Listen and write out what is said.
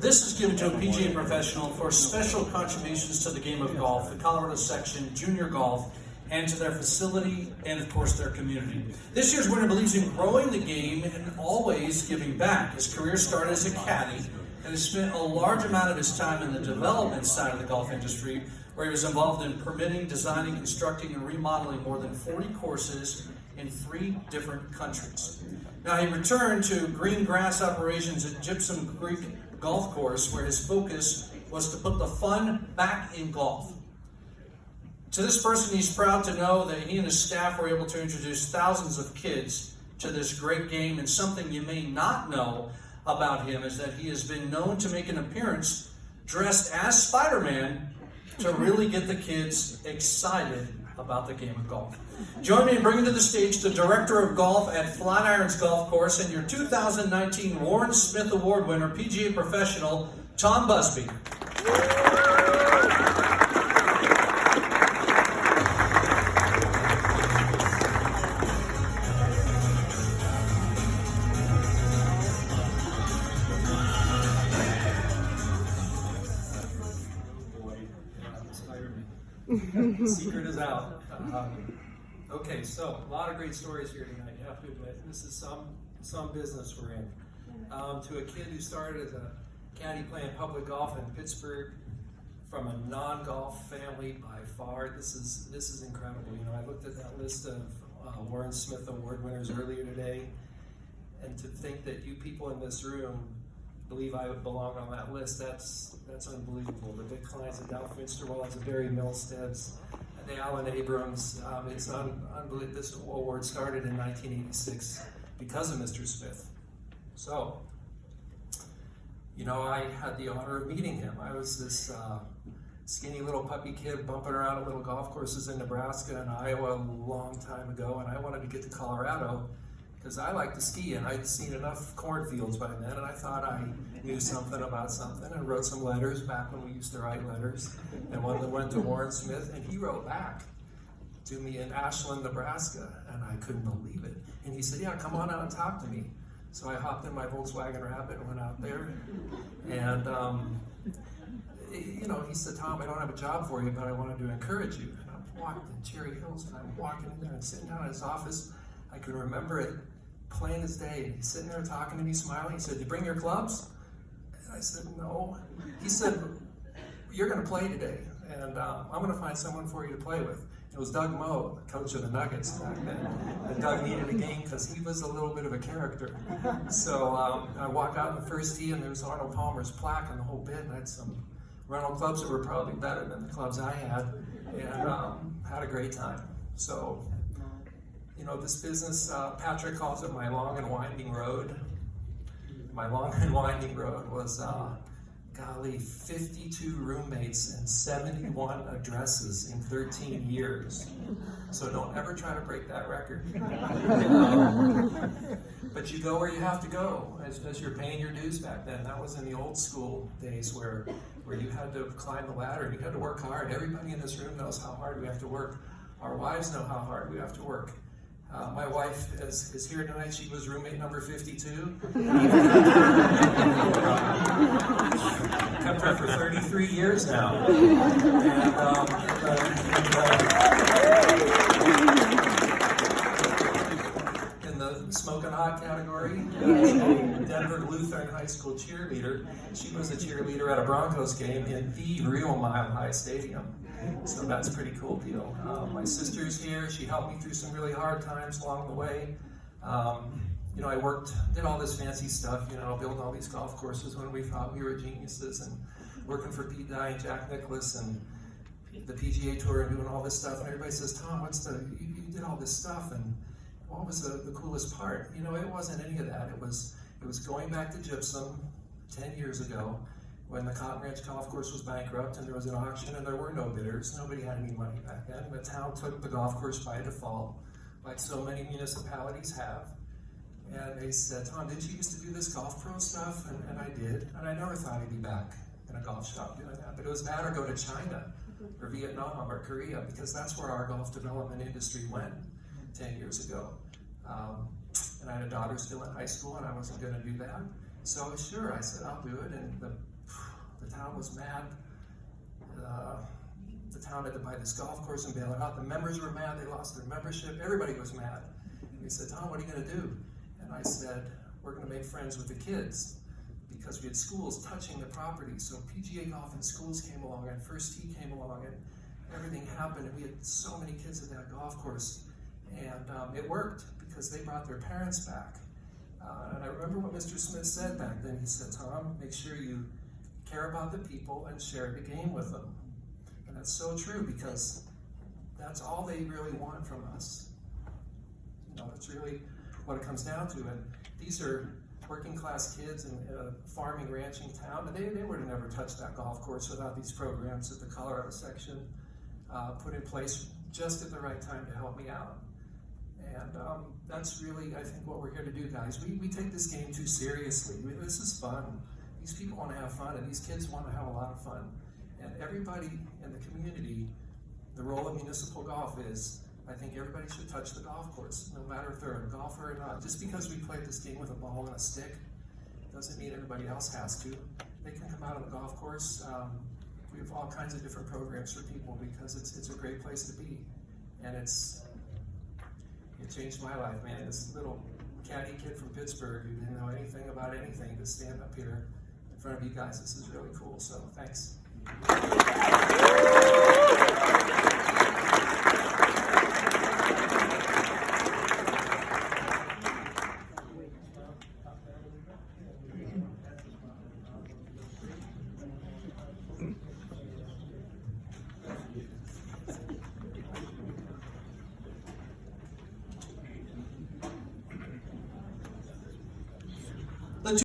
This is given to a PGA professional for special contributions to the game of golf, the Colorado section, junior golf, and to their facility and, of course, their community. This year's winner believes in growing the game and always giving back. His career started as a caddy and has spent a large amount of his time in the development side of the golf industry, where he was involved in permitting, designing, constructing, and remodeling more than 40 courses in 3 different countries. Now, he returned to green grass operations at Gypsum Creek Golf Course, where his focus was to put the fun back in golf. To this person, he's proud to know that he and his staff were able to introduce thousands of kids to this great game, and something you may not know about him is that he has been known to make an appearance dressed as Spider-Man to really get the kids excited about the game of golf. Join me in bringing to the stage the Director of Golf at Flatirons Golf Course and your 2019 Warren Smith Award winner, PGA professional, Tom Buzbee. The secret is out. Okay, so a lot of great stories here tonight. You have to admit, this is some business we're in. To a kid who started as a caddy playing public golf in Pittsburgh, from a non-golf family by far, this is incredible. You know, I looked at that list of Warren Smith Award winners earlier today, and to think that you people in this room believe I would belong on that list, that's unbelievable. The Vic Kleins, the Dow Finsterwalds, the Barry Milsteads, the Alan Abrams. It's unbelievable. This award started in 1986 because of Mr. Smith. So, you know, I had the honor of meeting him. I was this skinny little puppy kid bumping around at little golf courses in Nebraska and Iowa a long time ago, and I wanted to get to Colorado because I like to ski, and I'd seen enough cornfields by then, and I thought I knew something about something, and wrote some letters back when we used to write letters, and one of them went to Warren Smith, and he wrote back to me in Ashland, Nebraska, and I couldn't believe it. And he said, yeah, come on out and talk to me. So I hopped in my Volkswagen Rabbit and went out there, and you know, he said, Tom, I don't have a job for you, but I wanted to encourage you. And I'm walking in Cherry Hills, and I'm walking in there and sitting down in his office. I can remember it plain as day. He's sitting there talking to me, smiling. He said, you bring your clubs? And I said, no. He said, you're going to play today, and I'm going to find someone for you to play with. It was Doug Moe, coach of the Nuggets back then. And Doug needed a game because he was a little bit of a character. So I walked out in the first tee, and there was Arnold Palmer's plaque and the whole bit, and I had some rental clubs that were probably better than the clubs I had, and had a great time. So, you know, this business, Patrick calls it my long and winding road. My long and winding road was, golly, 52 roommates and 71 addresses in 13 years. So don't ever try to break that record. But you go where you have to go as you're paying your dues back then. That was in the old school days where you had to climb the ladder and you had to work hard. Everybody in this room knows how hard we have to work. Our wives know how hard we have to work. My wife is here tonight. She was roommate number 52. Kept her for 33 years now. In the smoking hot category, Denver Lutheran High School cheerleader. She was a cheerleader at a Broncos game in the real Mile High Stadium. So that's a pretty cool deal. My sister's here. She helped me through some really hard times along the way. You know, I did all this fancy stuff, you know, building all these golf courses when we thought we were geniuses, and working for Pete Dye and Jack Nicklaus and the PGA Tour and doing all this stuff. And everybody says, Tom, you did all this stuff, and what was the coolest part? You know, it wasn't any of that. It was going back to Gypsum 10 years ago, when the Cotton Ranch Golf Course was bankrupt and there was an auction and there were no bidders. Nobody had any money back then. The town took the golf course by default, like so many municipalities have. And they said, Tom, did you used to do this golf pro stuff? And I did. And I never thought I'd be back in a golf shop doing that. But it was that or go to China or Vietnam or Korea, because that's where our golf development industry went 10 years ago. And I had a daughter still in high school, and I wasn't going to do that. So sure, I said, I'll do it. And the The town was mad. The town had to buy this golf course and bail it out. The members were mad. They lost their membership. Everybody was mad. And he said, Tom, what are you going to do? And I said, we're going to make friends with the kids, because we had schools touching the property. So PGA golf and schools came along, and First Tee came along, and everything happened. And we had so many kids at that golf course. And it worked because they brought their parents back. And I remember what Mr. Smith said back then. He said, Tom, make sure you care about the people and share the game with them. And that's so true, because that's all they really want from us. You know, that's really what it comes down to. And these are working class kids in a farming, ranching town, and they would have never touched that golf course without these programs that the Colorado section put in place just at the right time to help me out. And that's really, I think, what we're here to do, guys. We take this game too seriously. This is fun. These people want to have fun, and these kids want to have a lot of fun. And everybody in the community, the role of municipal golf is, I think everybody should touch the golf course, no matter if they're a golfer or not. Just because we play this game with a ball and a stick doesn't mean everybody else has to. They can come out on the golf course. We have all kinds of different programs for people, because it's a great place to be. And it changed my life, man. This little caddy kid from Pittsburgh who didn't know anything about anything to stand up here in front of you guys. This is really cool, so thanks.